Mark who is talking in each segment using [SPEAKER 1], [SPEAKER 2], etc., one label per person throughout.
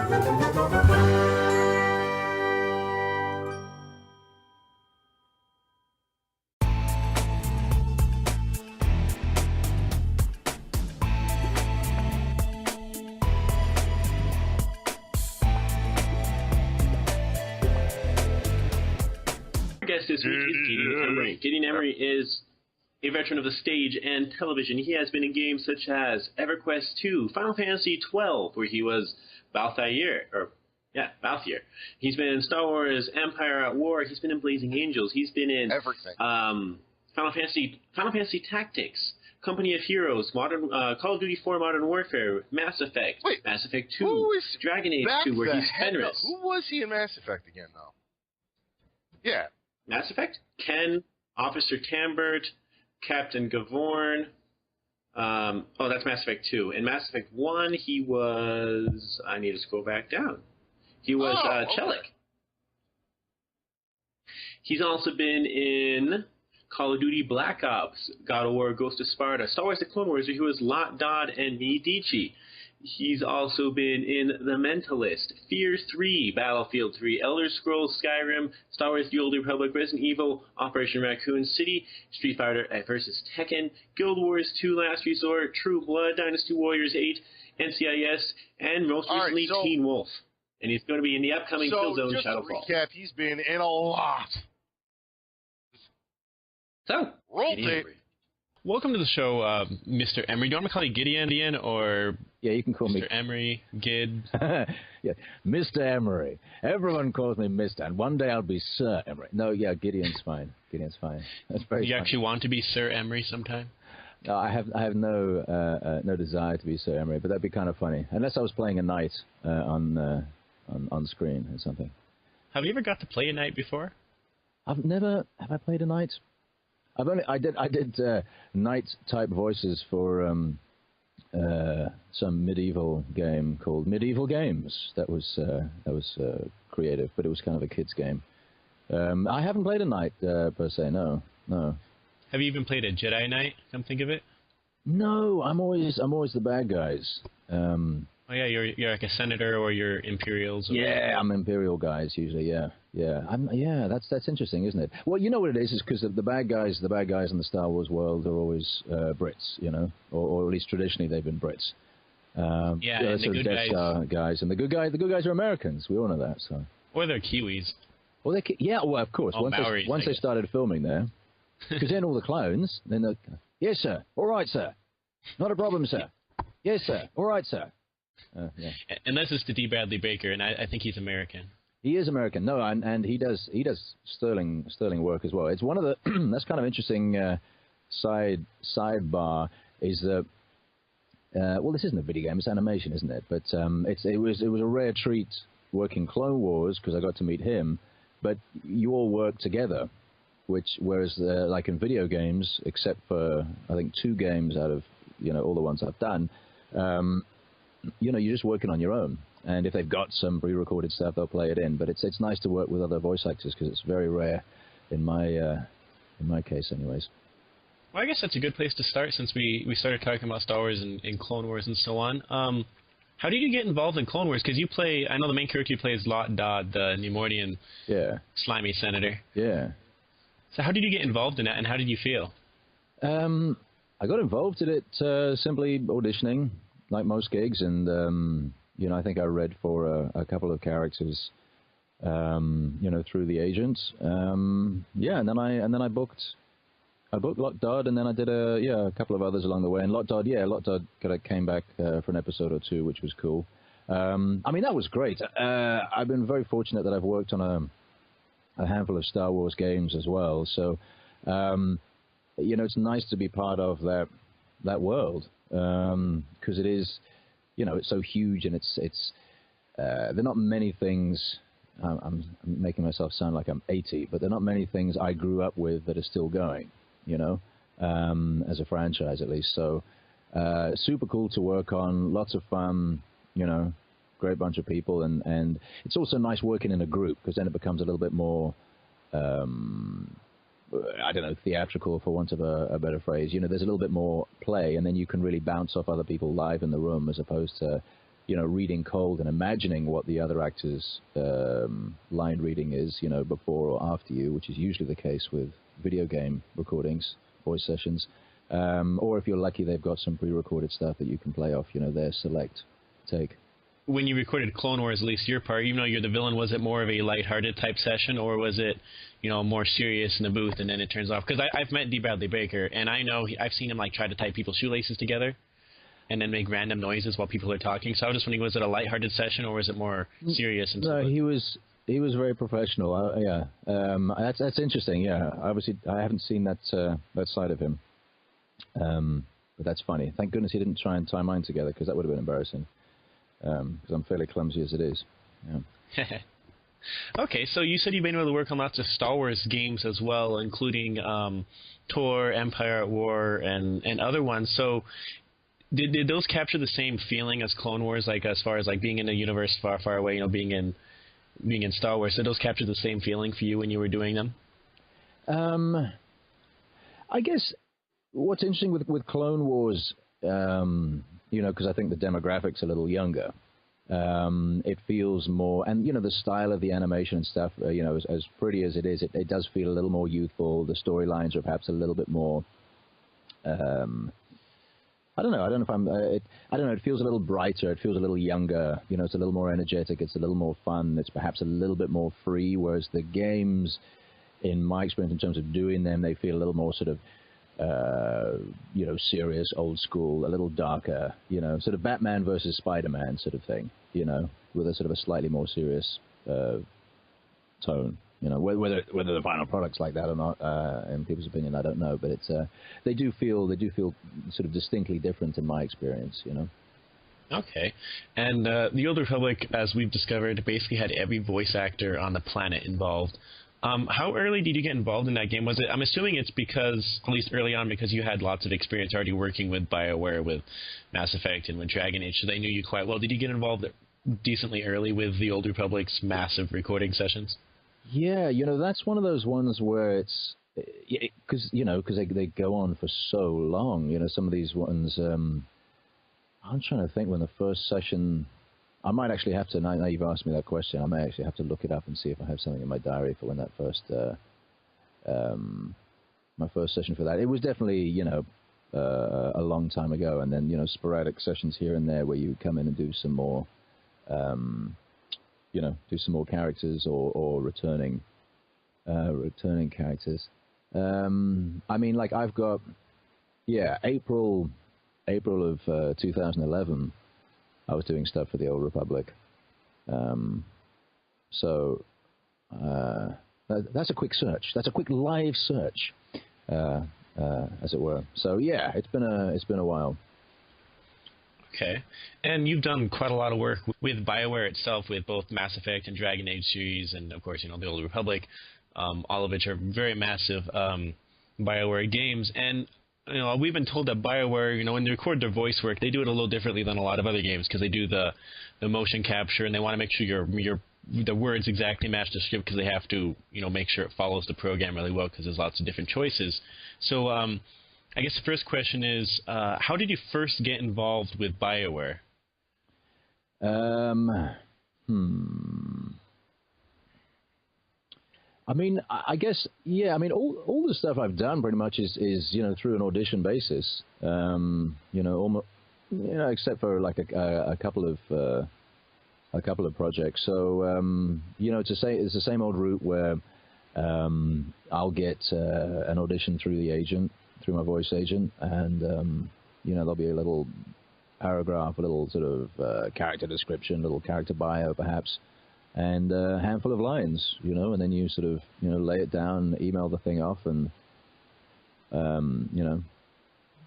[SPEAKER 1] Guest this week is Gideon Emery. Gideon Emery is a veteran of the stage and television. He has been in games such as Everquest 2, Final Fantasy 12, where he was Balthier. He's been in Star Wars Empire at War. He's been in Blazing Angels. He's been in
[SPEAKER 2] everything.
[SPEAKER 1] Final Fantasy Tactics, Company of Heroes, Modern Call of Duty 4 Modern Warfare, Mass Effect, Mass Effect 2, Dragon Age 2, where he's Fenris.
[SPEAKER 2] Who was he in Mass Effect again, though? Yeah.
[SPEAKER 1] Mass Effect? Ken, Officer Tambert, Captain Gavorn. That's Mass Effect 2. In Mass Effect 1, he was... I need to scroll back down. He was Chelik. He's also been in Call of Duty Black Ops, God of War, Ghost of Sparta, Star Wars The Clone Wars, where he was Lot Dodd and Medici. He's also been in The Mentalist, Fear 3, Battlefield 3, Elder Scrolls Skyrim, Star Wars The Old Republic, Resident Evil, Operation Raccoon City, Street Fighter vs. Tekken, Guild Wars 2 Last Resort, True Blood, Dynasty Warriors 8, NCIS, and most recently Teen Wolf. And he's going to be in the upcoming Killzone Shadowfall.
[SPEAKER 2] So, just to recap, he's been in a lot.
[SPEAKER 1] So,
[SPEAKER 2] roll tape.
[SPEAKER 3] Welcome to the show, Mr. Emery. Do you want me to call you Gideon or...
[SPEAKER 4] Yeah, you can call
[SPEAKER 3] me...
[SPEAKER 4] Mr.
[SPEAKER 3] Emery, Gid.
[SPEAKER 4] Yeah, Mr. Emery. Everyone calls me Mr. And one day I'll be Sir Emery. No, yeah, Gideon's fine. Gideon's fine. That's very
[SPEAKER 3] Do you actually want to be Sir Emery sometime?
[SPEAKER 4] No, I have no desire to be Sir Emery, but that'd be kind of funny. Unless I was playing a knight on screen or something.
[SPEAKER 3] Have you ever got to play a knight before?
[SPEAKER 4] Have I played a knight? I did knight type voices for some medieval game called Medieval Games. That was creative, but it was kind of a kids game. I haven't played a knight per se. No.
[SPEAKER 3] Have you even played a Jedi Knight? Come think of it.
[SPEAKER 4] No, I'm always the bad guys.
[SPEAKER 3] Oh yeah, you're like a senator or you're Imperials. Or
[SPEAKER 4] I'm Imperial guys usually. Yeah. That's interesting, isn't it? Well, you know what it is because the bad guys in the Star Wars world are always Brits, you know, or at least traditionally they've been Brits.
[SPEAKER 3] And the good
[SPEAKER 4] guys, and the good guys are Americans. We all know that. So.
[SPEAKER 3] Or they're Kiwis.
[SPEAKER 4] Well, of course. Once they started filming there, because then all the clones, then they're, yes sir, all right sir, not a problem sir, yes sir, all right sir. Yeah.
[SPEAKER 3] Unless it's to D. Bradley Baker, and I think he's American.
[SPEAKER 4] He is American. No, and he does sterling work as well. It's one of the that's kind of interesting sidebar is that well, this isn't a video game, it's animation, isn't it? But it was a rare treat working Clone Wars because I got to meet him. But you all work together, whereas like in video games, except for I think 2 games out of all the ones I've done. You're just working on your own, and if they've got some pre-recorded stuff, they'll play it in. But it's nice to work with other voice actors because it's very rare, in my case, anyways.
[SPEAKER 3] Well, I guess that's a good place to start since we started talking about Star Wars and Clone Wars and so on. How did you get involved in Clone Wars? Because I know the main character you play is Lot Dodd, the Neimoidian slimy senator.
[SPEAKER 4] Yeah. So
[SPEAKER 3] how did you get involved in that, and how did you feel?
[SPEAKER 4] I got involved in it simply auditioning. Like most gigs, and I think I read for a couple of characters, through the agent. And then I booked Lot Dodd, and then I did a couple of others along the way. And Lot Dodd kind of came back for an episode or 2, which was cool. That was great. I've been very fortunate that I've worked on a handful of Star Wars games as well. So, it's nice to be part of that world. Because it is, it's so huge, and it's there are not many things. I'm making myself sound like I'm 80, but there are not many things I grew up with that are still going. As a franchise at least. So super cool to work on. Lots of fun. Great bunch of people, and it's also nice working in a group because then it becomes a little bit more. I don't know, theatrical for want of a better phrase. There's a little bit more play, and then you can really bounce off other people live in the room as opposed to, reading cold and imagining what the other actor's line reading is, before or after you, which is usually the case with video game recordings, voice sessions. Or if you're lucky, they've got some pre-recorded stuff that you can play off, their select take.
[SPEAKER 3] When you recorded Clone Wars, at least your part, even though you're the villain, was it more of a lighthearted type session, or was it, more serious in the booth and then it turns off? Because I've met D. Bradley Baker, and I know I've seen him try to tie people's shoelaces together and then make random noises while people are talking. So I was just wondering, was it a lighthearted session or was it more serious?
[SPEAKER 4] No, he was very professional. Yeah, that's interesting. Yeah, obviously I haven't seen that side of him, but that's funny. Thank goodness he didn't try and tie mine together, because that would have been embarrassing. Because I'm fairly clumsy as it is. Yeah.
[SPEAKER 3] Okay, so you said you've been able to work on lots of Star Wars games as well, including Tor, Empire at War, and other ones. So did those capture the same feeling as Clone Wars, as far as being in a universe far, far away, being in Star Wars? Did those capture the same feeling for you when you were doing them?
[SPEAKER 4] I guess what's interesting with Clone Wars, because I think the demographic's a little younger. It feels more, and the style of the animation and stuff, as pretty as it is, it does feel a little more youthful. The storylines are perhaps a little bit more. I don't know. I don't know if I'm. I don't know. It feels a little brighter. It feels a little younger. It's a little more energetic. It's a little more fun. It's perhaps a little bit more free. Whereas the games, in my experience, in terms of doing them, they feel a little more sort of. Serious, old school, a little darker, sort of Batman versus Spider-Man sort of thing, with a sort of a slightly more serious tone. Whether the final product's like that or not, in people's opinion, I don't know, but it's they do feel sort of distinctly different in my experience,
[SPEAKER 3] Okay, and the Old Republic, as we've discovered, basically had every voice actor on the planet involved. How early did you get involved in that game? Was it? I'm assuming it's because, at least early on, because you had lots of experience already working with Bioware, with Mass Effect, and with Dragon Age, so they knew you quite well. Did you get involved decently early with the Old Republic's massive recording sessions?
[SPEAKER 4] Yeah, that's one of those ones where it's because they go on for so long. Some of these ones. I'm trying to think when the first session. I might actually have to, now you've asked me that question, I may actually have to look it up and see if I have something in my diary for when that first, my first session for that. It was definitely, a long time ago, and then, sporadic sessions here and there where you come in and do some more, do some more characters or returning characters. I've got, April of 2011, I was doing stuff for the Old Republic. So that's a quick search. That's a quick live search, as it were. So yeah, it's been a while.
[SPEAKER 3] Okay, and you've done quite a lot of work with Bioware itself, with both Mass Effect and Dragon Age series, and of course, the Old Republic, all of which are very massive Bioware games. And we've been told that Bioware, when they record their voice work, they do it a little differently than a lot of other games, because they do the motion capture, and they want to make sure the words exactly match the script, because they have to, make sure it follows the program really well, because there's lots of different choices. So, I guess the first question is, how did you first get involved with Bioware?
[SPEAKER 4] I guess, all the stuff I've done pretty much is through an audition basis, except for like a couple of projects. So, it's the same old route where I'll get an audition through my voice agent, and there'll be a little paragraph, a little sort of character description, a little character bio perhaps, and a handful of lines, and then you sort of, lay it down, email the thing off, and,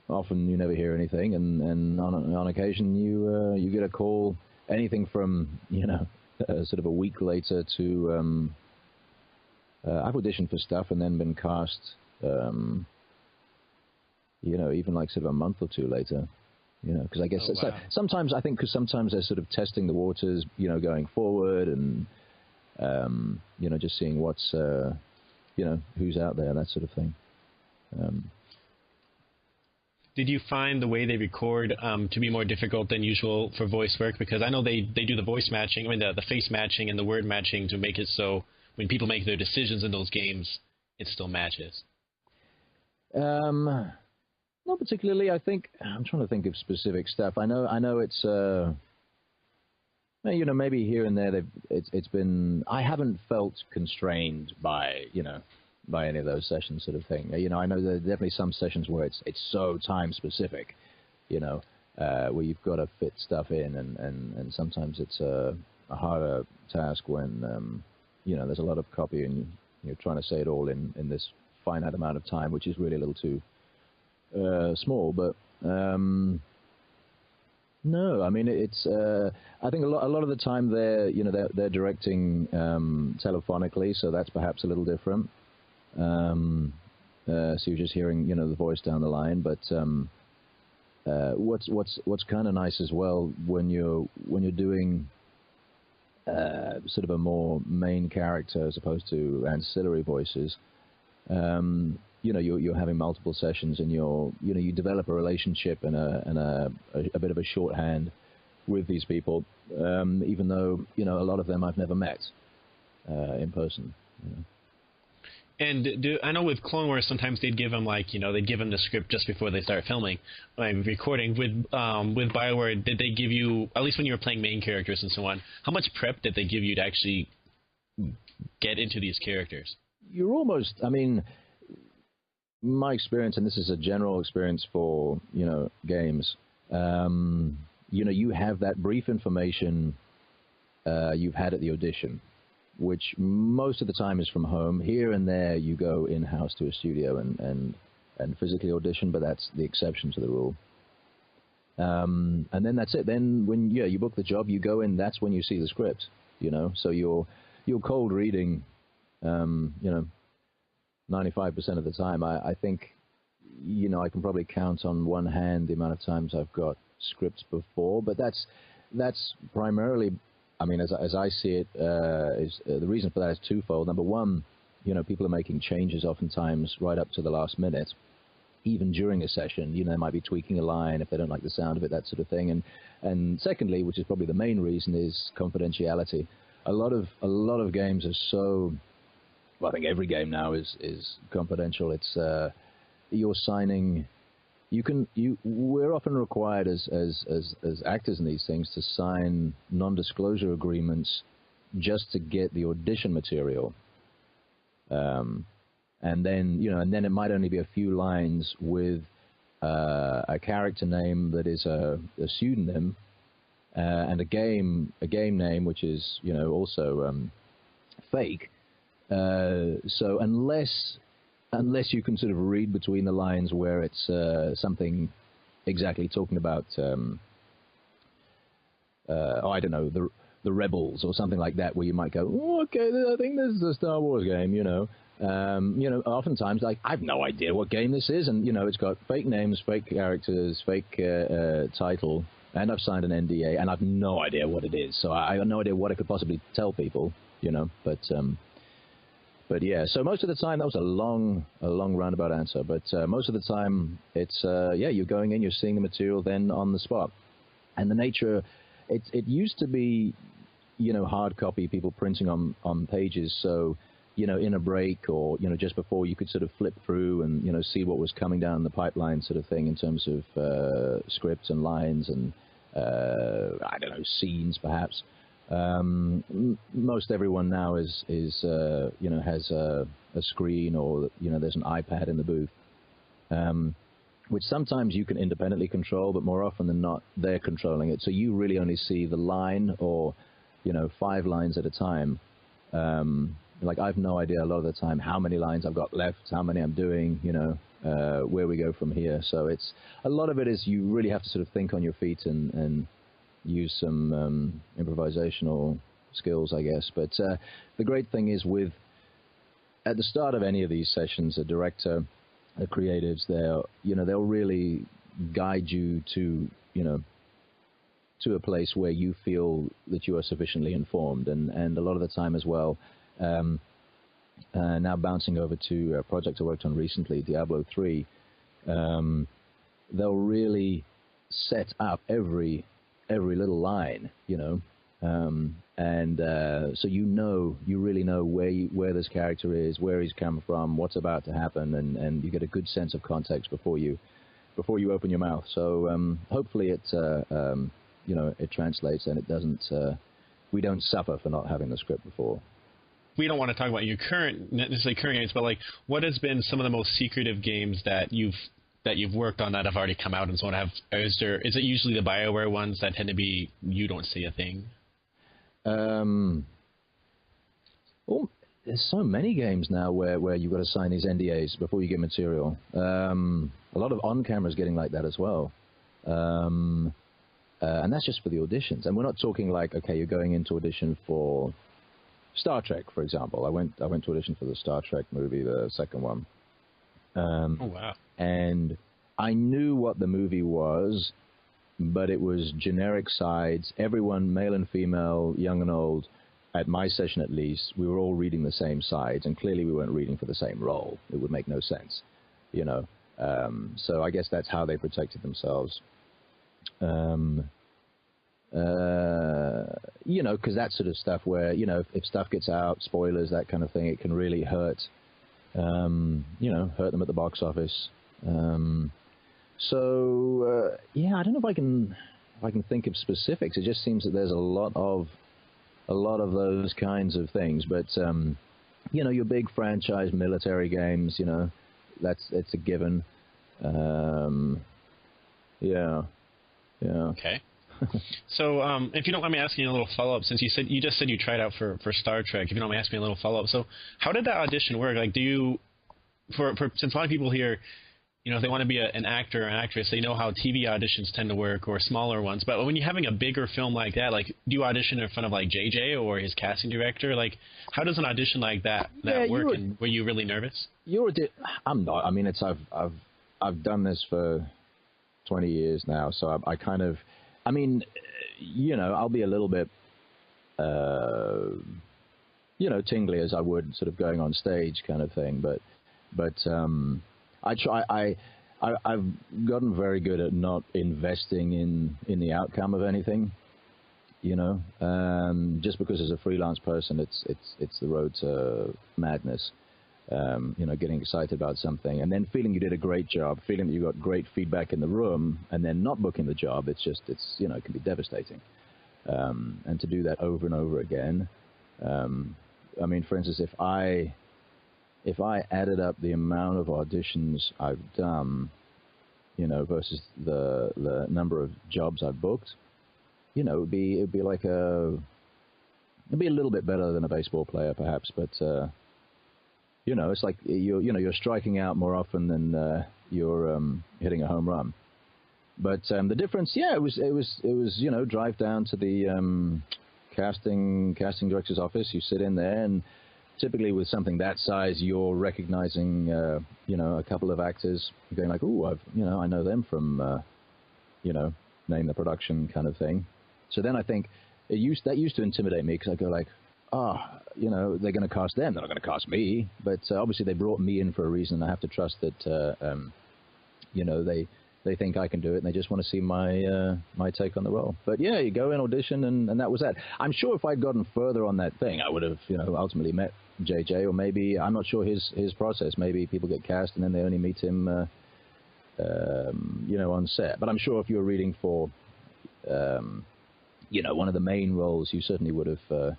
[SPEAKER 4] often you never hear anything, and on occasion you get a call, anything from, sort of a week later to, I've auditioned for stuff and then been cast, even like sort of a month or two later. Because I guess sometimes sometimes they're sort of testing the waters, going forward, and just seeing what's who's out there, that sort of thing.
[SPEAKER 3] did you find the way they record to be more difficult than usual for voice work? Because I know they do the voice matching, I mean the face matching and the word matching to make it so when people make their decisions in those games, it still matches.
[SPEAKER 4] Not particularly. I think I'm trying to think of specific stuff. I know it's maybe here and there it's been. I haven't felt constrained by by any of those sessions, sort of thing. I know there are definitely some sessions where it's so time specific, where you've got to fit stuff in, and sometimes it's a harder task when there's a lot of copy and you're trying to say it all in this finite amount of time, which is really a little too small. But no, I mean it's. I think a lot of the time they're directing telephonically, so that's perhaps a little different. So you're just hearing the voice down the line. But what's kind of nice as well when you're doing sort of a more main character as opposed to ancillary voices. You're having multiple sessions, and you develop a relationship and a bit of a shorthand with these people, even though a lot of them I've never met in person.
[SPEAKER 3] And I know with Clone Wars sometimes they'd give them they'd give them the script just before they start filming, recording. With Bioware, did they give you, at least when you were playing main characters and so on, how much prep did they give you to actually get into these characters? You're almost, my experience, and this is a general experience for games, you have that brief information you've had at the audition, which most of the time is from home. Here and there you go in-house to a studio and physically audition, but that's the exception to the rule. And then that's it. Then when you book the job, you go in, that's when you see the script, so you're cold reading, 95% of the time. I think, I can probably count on one hand the amount of times I've got scripts before, but that's primarily, as I see it, is the reason for that is twofold. Number one, people are making changes oftentimes right up to the last minute, even during a session. They might be tweaking a line if they don't like the sound of it, that sort of thing. And secondly, which is probably the main reason, is confidentiality. A lot of games are so. Well, I think every game now is confidential. It's you're signing. We're often required as actors in these things to sign non-disclosure agreements just to get the audition material. And then it might only be a few lines with a character name that is a pseudonym and a game name which is also fake. So unless you can sort of read between the lines where it's something exactly talking about, I don't know, the Rebels or something like that, where you might go, oh, okay, I think this is a Star Wars game, oftentimes, I have no idea what game this is, and it's got fake names, fake characters, fake title, and I've signed an NDA, and I've no idea what it is, so I have no idea what I could possibly tell people, But yeah, so most of the time, that was a long roundabout answer, but most of the time it's, you're going in, you're seeing the material then on the spot. And the nature, it used to be, hard copy, people printing on pages, so, in a break or, just before you could sort of flip through and, see what was coming down the pipeline sort of thing in terms of scripts and lines and, I don't know, scenes perhaps. Most everyone now has a screen or there's an iPad in the booth, which sometimes you can independently control, but more often than not they're controlling it. So you really only see the line or 5 lines at a time. I've no idea a lot of the time how many lines I've got left, how many I'm doing, where we go from here. So it's a lot of it is you really have to sort of think on your feet and use some improvisational skills, I guess. But the great thing is at the start of any of these sessions, a director, the creatives, they'll really guide you to a place where you feel that you are sufficiently informed. And a lot of the time as well, now bouncing over to a project I worked on recently, Diablo 3,
[SPEAKER 4] they'll really set up every little line, you know. So you really know where this character is, where he's come from, what's about to happen, and you get a good sense of context before you open your mouth. So hopefully it it translates and it doesn't. We don't suffer for not having the script before.
[SPEAKER 3] We don't want to talk about your not necessarily current games, but like what has been some of the most secretive games that you've worked on that have already come out and so on? Is it usually the Bioware ones that tend to be you don't say a thing?
[SPEAKER 4] Well, there's so many games now where you've got to sign these NDAs before you get material. A lot of on-cameras getting like that as well. And that's just for the auditions. And we're not talking like, okay, you're going into audition for Star Trek, for example. I went to audition for the Star Trek movie, the second one.
[SPEAKER 3] Oh, wow.
[SPEAKER 4] And I knew what the movie was, but it was generic sides. Everyone, male and female, young and old, at my session at least, we were all reading the same sides, and clearly we weren't reading for the same role. It would make no sense, you know. So I guess that's how they protected themselves. You know, because that sort of stuff where, you know, if stuff gets out, spoilers, that kind of thing, it can really hurt, you know, hurt them at the box office. Yeah, I don't know if I can think of specifics. It just seems that there's a lot of those kinds of things. But you know, your big franchise military games, you know, it's a given. Yeah.
[SPEAKER 3] Okay. So, if you don't mind me asking you a little follow-up, since you just said you tried out for Star Trek, if you don't mind asking me a little follow-up. So, how did that audition work? Like, do you, since a lot of people here, you know, if they want to be an actor or an actress, they know how TV auditions tend to work or smaller ones. But when you're having a bigger film like that, like, do you audition in front of like JJ or his casting director? Like, how does an audition like that work? And were you really nervous? I'm not. I mean, I've done this for 20 years now, so I kind of. I mean, you know, I'll be a little bit, you know, tingly as I would sort of going on stage kind of thing. But I've gotten very good at not investing in the outcome of anything, you know, just because as a freelance person, it's the road to madness. You know, getting excited about something and then feeling you did a great job, feeling that you got great feedback in the room, and then not booking the job. It's you know, it can be devastating. And to do that over and over again. I mean, for instance, if I added up the amount of auditions I've done, you know, versus the number of jobs I've booked, you know, it'd be like it'd be a little bit better than a baseball player, perhaps, but. You know, it's like you're striking out more often than you're hitting a home run. But the difference, yeah, it was you know, drive down to the casting director's office. You sit in there, and typically with something that size, you're recognizing you know, a couple of actors, going like, oh, I know them from you know, name the production kind of thing. So then I think that used to intimidate me, because I go like, you know, they're going to cast them. They're not going to cast me. But obviously they brought me in for a reason. I have to trust that, you know, they think I can do it, and they just want to see my take on the role. But yeah, you go in, audition, and that was that. I'm sure if I'd gotten further on that thing, I would have, you know, ultimately met JJ, or maybe, I'm not sure his process. Maybe people get cast and then they only meet him, you know, on set. But I'm sure if you were reading for, you know, one of the main roles, you certainly would have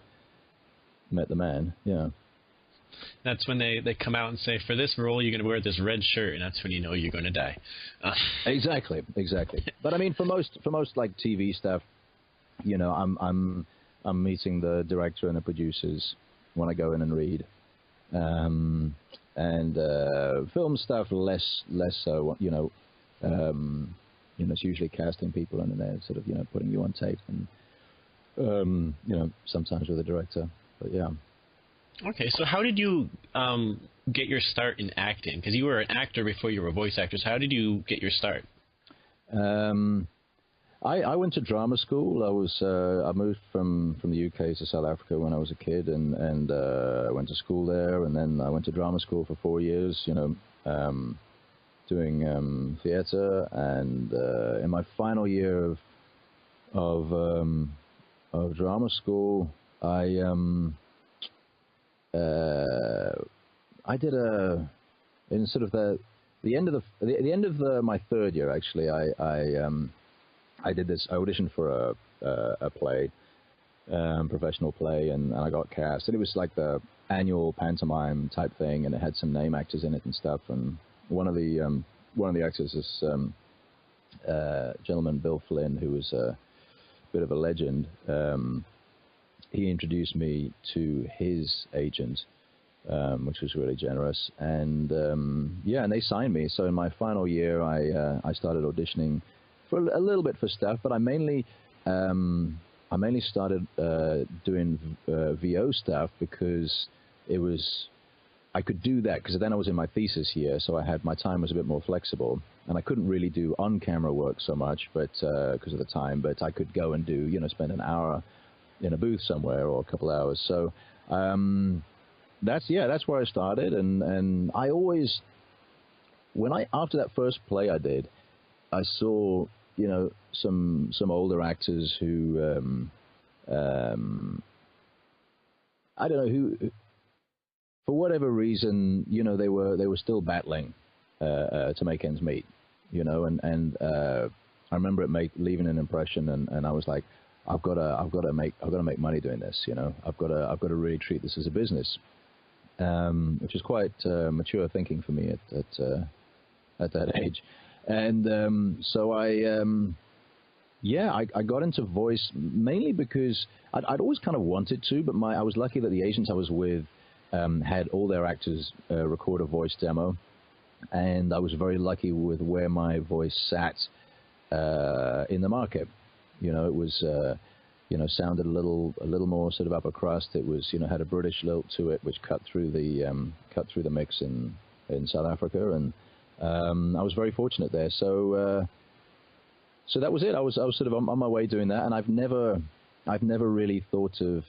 [SPEAKER 3] met the man. Yeah. That's when they come out and say, for this role you're going to wear this red shirt, and that's when you know you're going to die.
[SPEAKER 4] Exactly. But I mean, for most like TV stuff, you know, I'm meeting the director and the producers when I go in and read, and film stuff less so. You know, it's usually casting people, and then they're sort of, you know, putting you on tape, and you know, sometimes with a director. But yeah.
[SPEAKER 3] Okay, so how did you get your start in acting? Because you were an actor before you were a voice actor. So how did you get your start?
[SPEAKER 4] I went to drama school. I moved from the UK to South Africa when I was a kid, and I went to school there, and then I went to drama school for 4 years. You know, doing theater, and in my final year of drama school, I did in sort of the end of my third year, actually. I did this. I auditioned for a play, professional play, and I got cast. And it was like the annual pantomime type thing, and it had some name actors in it and stuff. And one of the actors is gentleman Bill Flynn, who was a bit of a legend. He introduced me to his agent, which was really generous. And and they signed me. So in my final year, I started auditioning for a little bit for stuff, but I mainly started doing VO stuff because I could do that because then I was in my thesis year, so my time was a bit more flexible, and I couldn't really do on-camera work so much, but because of the time. But I could go and do, spend an hour in a booth somewhere or a couple hours. So that's where I started, and I always, after that first play I did, I saw some older actors who I don't know who, for whatever reason, they were still battling to make ends meet, and I remember leaving an impression, and I was like, I've got to make money doing this, I've got to really treat this as a business, which is quite mature thinking for me at that age. And so I got into voice mainly because I'd always kind of wanted to, but I was lucky that the agents I was with had all their actors record a voice demo, and I was very lucky with where my voice sat in the market. It was sounded a little more sort of upper crust. It was had a British lilt to it, which cut through the mix in South Africa, and I was very fortunate there. So that was it. I was sort of on my way doing that, and I've never really thought of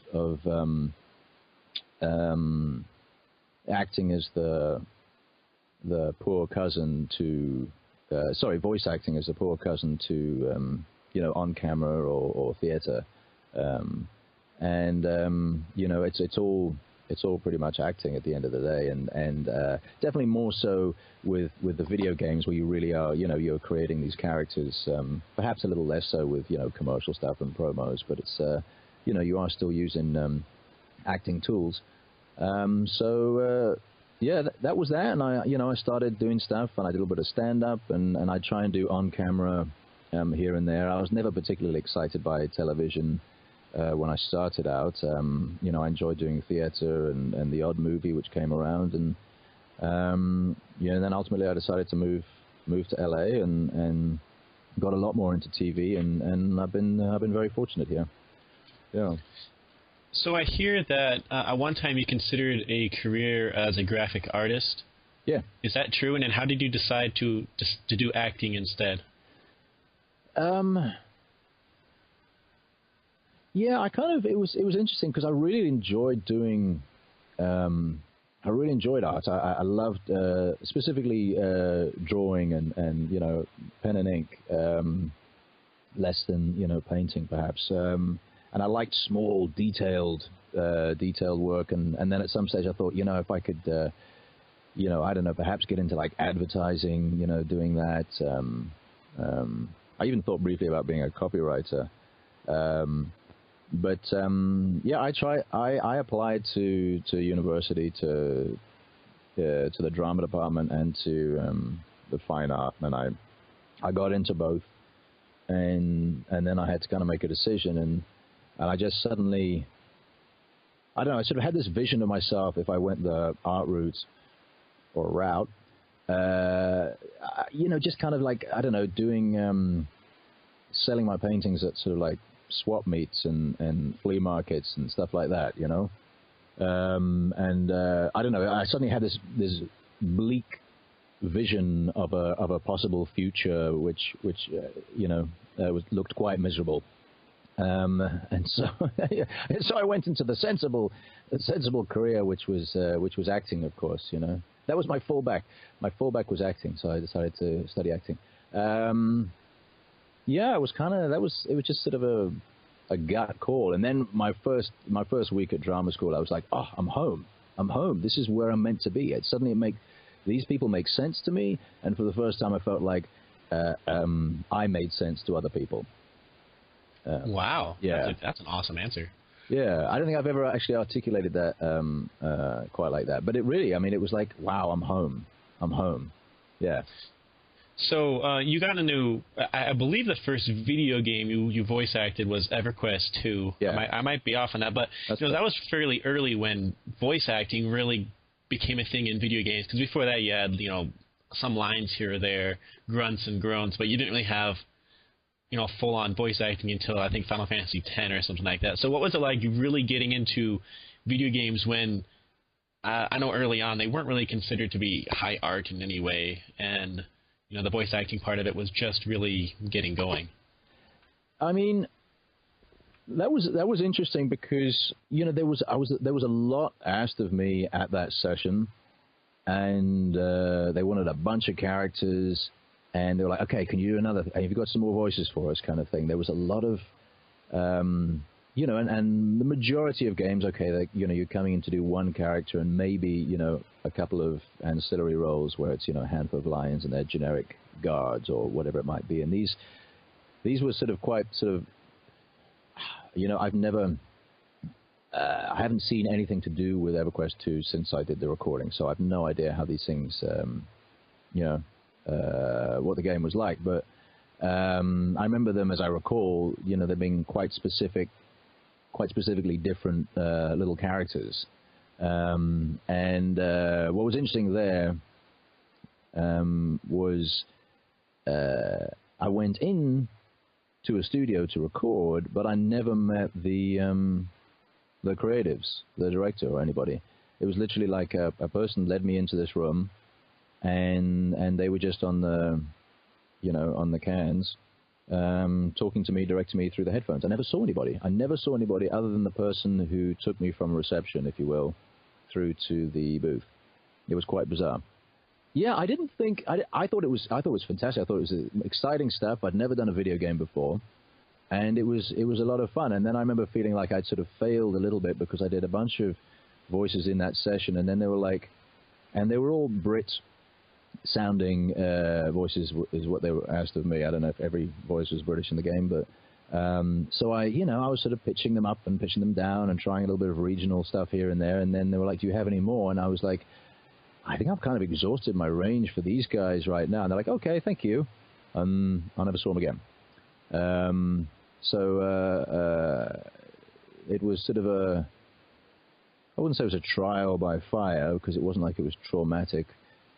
[SPEAKER 4] acting as the poor cousin to voice acting as the poor cousin to on camera or theater, it's all pretty much acting at the end of the day, and definitely more so with the video games where you really are, you're creating these characters. Perhaps a little less so with commercial stuff and promos, but it's you are still using acting tools. That was that, and I started doing stuff, and I did a little bit of stand up, and I try and do on camera here and there. I was never particularly excited by television. When I started out, I enjoyed doing theater and the odd movie which came around, and then ultimately I decided to move to LA and got a lot more into TV, and I've been very fortunate here. Yeah.
[SPEAKER 3] So I hear that at one time you considered a career as a graphic artist.
[SPEAKER 4] Yeah.
[SPEAKER 3] Is that true? And then how did you decide to do acting instead?
[SPEAKER 4] Yeah, it was interesting because I really enjoyed doing, I really enjoyed art. I loved specifically drawing and pen and ink, less than painting perhaps. And I liked small, detailed work. And then at some stage I thought, if I could, I don't know, perhaps get into like advertising, doing that. I even thought briefly about being a copywriter. But I applied to university, to the drama department and to the fine art, and I got into both, and then I had to kind of make a decision, and I just suddenly, I don't know, I sort of had this vision of myself if I went the art route, just kind of like, I don't know, doing selling my paintings at sort of like swap meets and flea markets and stuff like that, I don't know, I suddenly had this bleak vision of a possible future which looked quite miserable, and so so I went into the sensible career which was acting, of course, that was my fallback. My fallback was acting, so I decided to study acting. Yeah, it was just sort of a gut call. And then my first week at drama school, I was like, oh, I'm home. This is where I'm meant to be. These people make sense to me, and for the first time, I felt like I made sense to other people.
[SPEAKER 3] Wow.
[SPEAKER 4] Yeah,
[SPEAKER 3] that's an awesome answer.
[SPEAKER 4] Yeah, I don't think I've ever actually articulated that quite like that. But it really, I mean, it was like, wow, I'm home. Yeah.
[SPEAKER 3] So you got into, I believe the first video game you voice acted was Everquest 2.
[SPEAKER 4] Yeah.
[SPEAKER 3] I might be off on that, but that was fairly early when voice acting really became a thing in video games. Because before that, you had some lines here or there, grunts and groans, but you didn't really have full-on voice acting until I think Final Fantasy X or something like that. So what was it like really getting into video games when I know early on they weren't really considered to be high art in any way, and the voice acting part of it was just really getting going?
[SPEAKER 4] I mean, that was interesting because there was a lot asked of me at that session, and they wanted a bunch of characters. And they were like, okay, can you do another? Have you got some more voices for us, kind of thing. There was a lot of, and the majority of games, okay, you're coming in to do one character and maybe, a couple of ancillary roles where it's, a handful of lions and they're generic guards or whatever it might be. And these were quite I haven't seen anything to do with Everquest 2 since I did the recording, so I have no idea how these things, what the game was like, but I remember them, as I recall, there being quite specifically different little characters. And what was interesting there was I went in to a studio to record, but I never met the creatives, the director or anybody. It was literally like a person led me into this room, and they were just on the cans, talking to me, directing me through the headphones. I never saw anybody other than the person who took me from reception, if you will, through to the booth. It was quite bizarre. Yeah, I didn't think, I thought it was fantastic. I thought it was exciting stuff. I'd never done a video game before, and it was a lot of fun. And then I remember feeling like I'd sort of failed a little bit because I did a bunch of voices in that session, and then they were all Brit sounding voices is what they were asked of me. I don't know if every voice was British in the game, but so I was sort of pitching them up and pitching them down and trying a little bit of regional stuff here and there. And then they were like, "Do you have any more?" And I was like, "I think I've kind of exhausted my range for these guys right now." And they're like, "Okay, thank you." I never saw them again. It was sort of I wouldn't say it was a trial by fire because it wasn't like it was traumatic.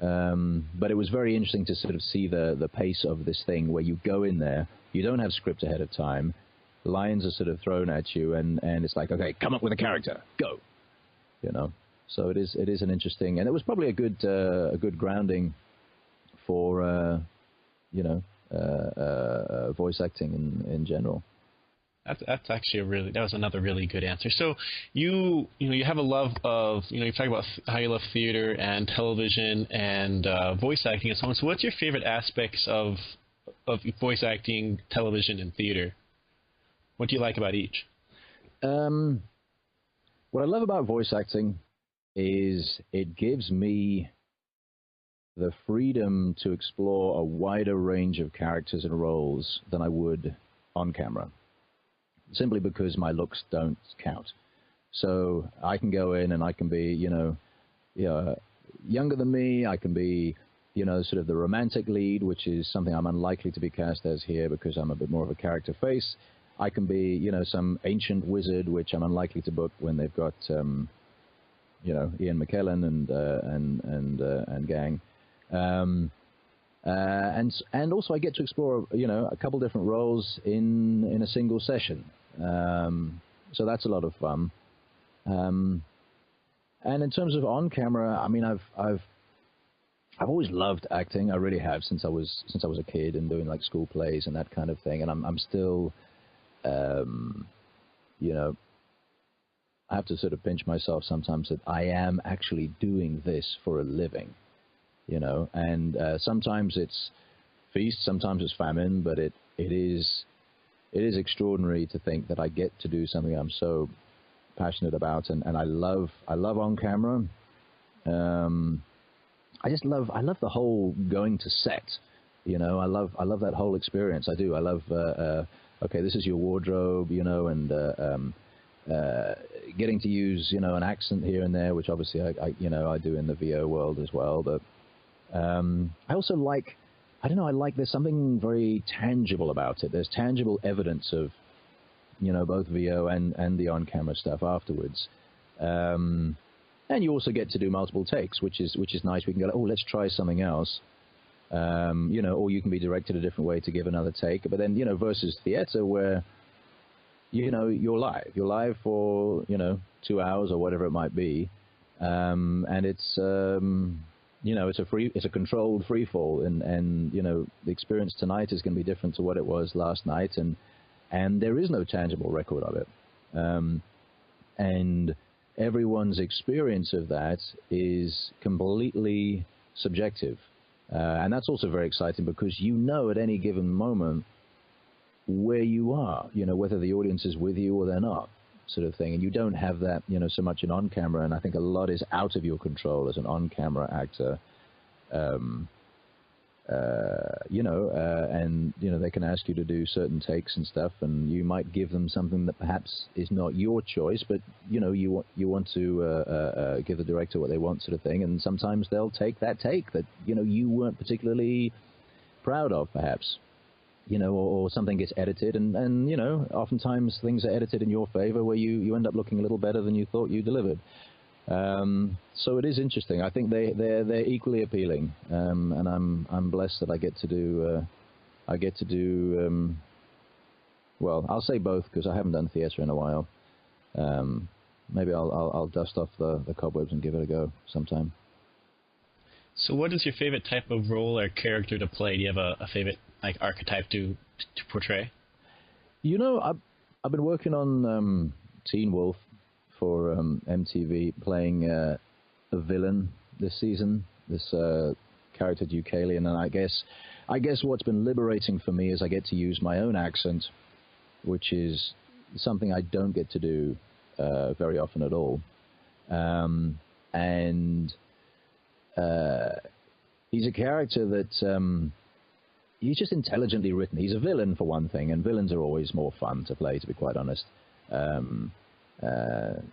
[SPEAKER 4] But it was very interesting to sort of see the pace of this thing where you go in there, you don't have script ahead of time, lines are sort of thrown at you, and it's like, okay, come up with a character, go, So it is an interesting, and it was probably a good grounding for voice acting in general.
[SPEAKER 3] That's actually that was another really good answer. So you have a love of, you talk about how you love theater and television and voice acting and so on. So what's your favorite aspects of voice acting, television, and theater? What do you like about each?
[SPEAKER 4] What I love about voice acting is it gives me the freedom to explore a wider range of characters and roles than I would on camera, simply because my looks don't count. So I can go in and I can be, younger than me. I can be, sort of the romantic lead, which is something I'm unlikely to be cast as here because I'm a bit more of a character face. I can be, some ancient wizard, which I'm unlikely to book when they've got, Ian McKellen and gang. And also I get to explore, a couple different roles in a single session. So that's a lot of fun. And in terms of on camera, I mean, I've always loved acting. I really have since I was a kid and doing like school plays and that kind of thing. And I'm still, I have to sort of pinch myself sometimes that I am actually doing this for a living, you know. And sometimes it's feast, sometimes it's famine, but it is extraordinary to think that I get to do something I'm so passionate about, and I love on camera. I love the whole going to set, you know. I love that whole experience. I do. I love okay, this is your wardrobe, you know, and getting to use, you know, an accent here and there, which obviously I do in the VO world as well. But I also like, I don't know, I like there's something very tangible about it. There's tangible evidence of, you know, both VO and the on-camera stuff afterwards. And you also get to do multiple takes, which is nice. We can go, oh, let's try something else. You know, or you can be directed a different way to give another take. But then, you know, versus theater where, you know, you're live for, you know, 2 hours or whatever it might be. And it's, you know, it's a controlled free fall, and, you know, the experience tonight is going to be different to what it was last night. And there is no tangible record of it. And everyone's experience of that is completely subjective. And that's also very exciting because you know at any given moment where you are, you know, whether the audience is with you or they're not, sort of thing. And you don't have that, you know, so much in on-camera, and I think a lot is out of your control as an on-camera actor. You know, and, you know, they can ask you to do certain takes and stuff, and you might give them something that perhaps is not your choice, but, you know, you want to give the director what they want, sort of thing, and sometimes they'll take that take that, you know, you weren't particularly proud of, perhaps, you know, or something gets edited, and you know, oftentimes things are edited in your favor where you end up looking a little better than you thought you delivered. So it is interesting. I think they're equally appealing, and I'm blessed that I get to do well, I'll say both because I haven't done theater in a while. Maybe I'll dust off the cobwebs and give it a go sometime.
[SPEAKER 3] So what is your favorite type of role or character to play? Do you have a favorite, like, archetype to portray? You know,
[SPEAKER 4] I've been working on Teen Wolf for MTV, playing a villain this season, this character Deucalion, and I guess what's been liberating for me is I get to use my own accent, which is something I don't get to do very often at all. And he's a character that he's just intelligently written. He's a villain, for one thing, and villains are always more fun to play, to be quite honest.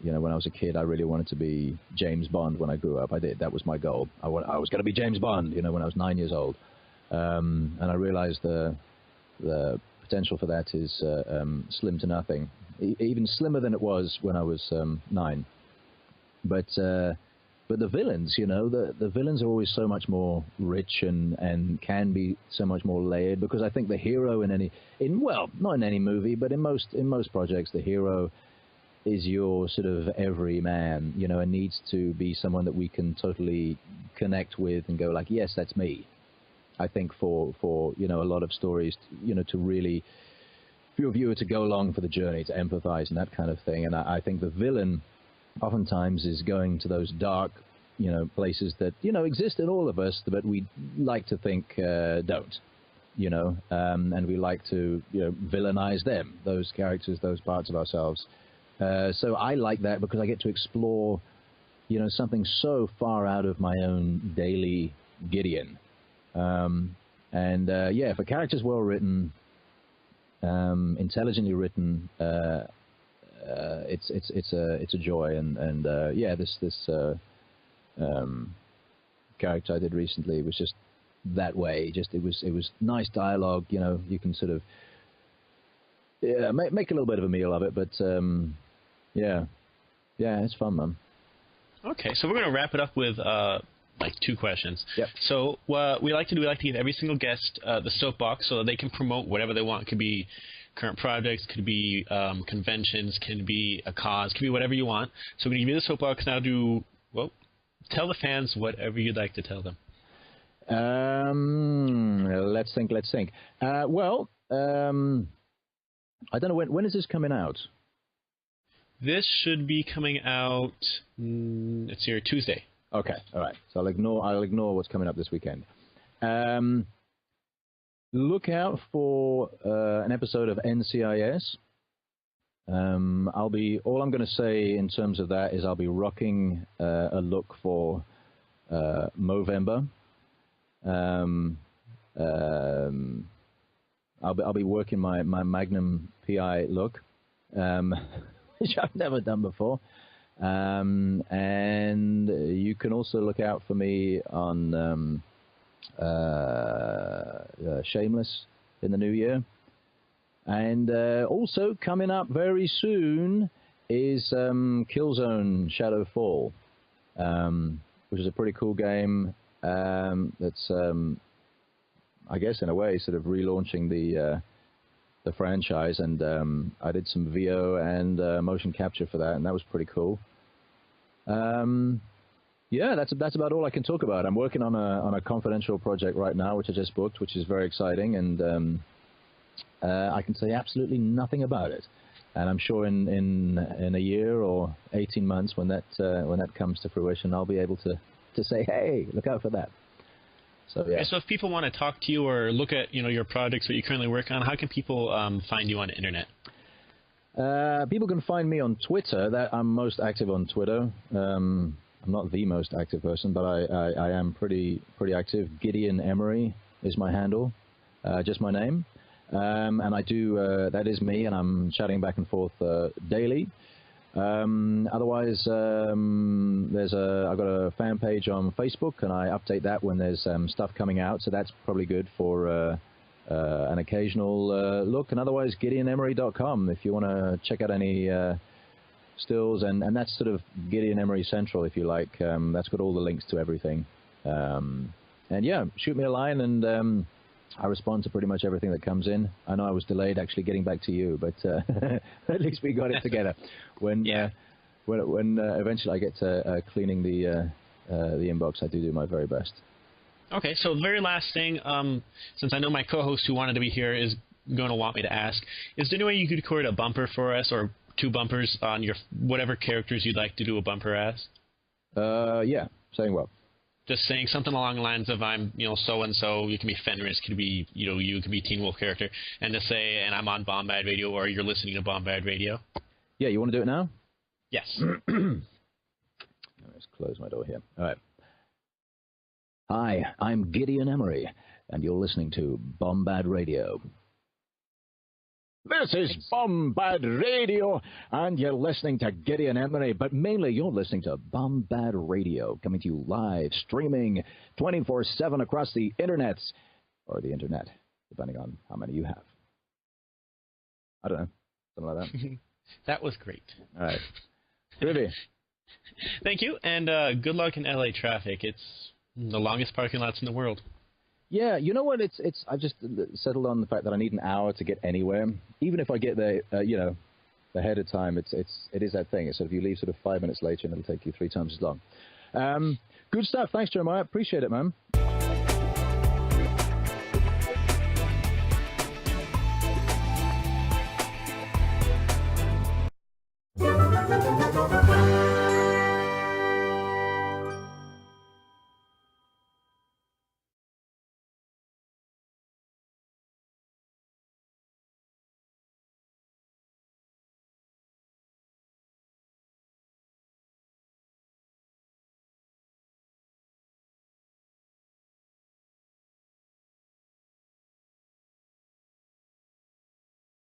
[SPEAKER 4] You know, when I was a kid, I really wanted to be James Bond when I grew up. I did. That was my goal. I was going to be James Bond, you know, when I was 9 years old. And I realized the potential for that is slim to nothing, even slimmer than it was when I was 9. But the villains, you know, the villains are always so much more rich and can be so much more layered, because I think the hero well, not in any movie, but in most projects, the hero is your sort of everyman, you know, and needs to be someone that we can totally connect with and go like, yes, that's me. I think for you know, a lot of stories, you know, to really, for your viewer to go along for the journey, to empathize and that kind of thing. And I think the villain oftentimes is going to those dark, you know, places that, you know, exist in all of us, but we like to think don't, you know, and we like to, you know, villainize them, those characters, those parts of ourselves. So I like that because I get to explore, you know, something so far out of my own daily Gideon. Yeah, if a character's well written, intelligently written, it's a joy. And yeah, this character I did recently was just that way. Just it was nice dialogue. You know, you can sort of make a little bit of a meal of it, but yeah, it's fun, man.
[SPEAKER 3] Okay, so we're going to wrap it up with like 2 questions.
[SPEAKER 4] Yep.
[SPEAKER 3] So what we like to give every single guest the soapbox so that they can promote whatever they want. It could be current projects, could be conventions, can be a cause, could be whatever you want. So we're going to give you the soapbox now. Tell the fans whatever you'd like to tell them.
[SPEAKER 4] Let's think. Well, I don't know when is this coming out.
[SPEAKER 3] This should be coming out, it's here, Tuesday.
[SPEAKER 4] Okay, all right. So I'll ignore what's coming up this weekend. Look out for an episode of NCIS. All I'm going to say in terms of that is I'll be rocking a look for Movember. I'll be working my Magnum PI look, which I've never done before. And you can also look out for me on Shameless in the new year. And also coming up very soon is Killzone Shadowfall, which is a pretty cool game that's, I guess, in a way, sort of relaunching the franchise. And I did some VO and motion capture for that, and that was pretty cool. Yeah, that's about all I can talk about. I'm working on a confidential project right now, which I just booked, which is very exciting, and I can say absolutely nothing about it. And I'm sure in a year or 18 months, when that comes to fruition, I'll be able to say, hey, look out for that. So yeah.
[SPEAKER 3] Okay, so if people want to talk to you or look at your projects, what you currently work on, how can people find you on the internet?
[SPEAKER 4] People can find me on Twitter. That I'm most active on Twitter. I'm not the most active person, but I am pretty active. Gideon Emery is my handle, just my name. And I do, that is me, and I'm chatting back and forth daily. Otherwise, I've got a fan page on Facebook, and I update that when there's stuff coming out, so that's probably good for an occasional look. And otherwise, GideonEmery.com if you want to check out any stills, and that's sort of Gideon Emery Central, if you like. That's got all the links to everything. And yeah, shoot me a line, and I respond to pretty much everything that comes in. I know I was delayed actually getting back to you, but at least we got it together. When eventually I get to cleaning the inbox, I do my very best.
[SPEAKER 3] Okay, so the very last thing, since I know my co-host who wanted to be here is going to want me to ask, is there any way you could record a bumper for us, or 2 bumpers on your whatever characters you'd like to do a bumper as?
[SPEAKER 4] Yeah, saying what?
[SPEAKER 3] Just saying something along the lines of I'm, so and so. You can be Fenris, could be, you could be Teen Wolf character, and to say, and I'm on Bombad Radio, or you're listening to Bombad Radio. Yeah,
[SPEAKER 4] you want to do it now?
[SPEAKER 3] Yes.
[SPEAKER 4] Let's close my door here. All right. Hi, I'm Gideon Emery, and you're listening to Bombad Radio. This is Bombad Radio, and you're listening to Gideon Emery, but mainly you're listening to Bombad Radio, coming to you live, streaming 24/7 across the internets, or the internet, depending on how many you have. I don't know, something like that.
[SPEAKER 3] That was great.
[SPEAKER 4] All right. Groovy.
[SPEAKER 3] Thank you, and good luck in LA traffic. It's the longest parking lots in the world.
[SPEAKER 4] Yeah, you know what? I've just settled on the fact that I need an hour to get anywhere. Even if I get there, ahead of time, it is that thing. It's sort of you leave sort of 5 minutes later, and it'll take you 3 times as long. Good stuff. Thanks, Jeremiah. Appreciate it, man.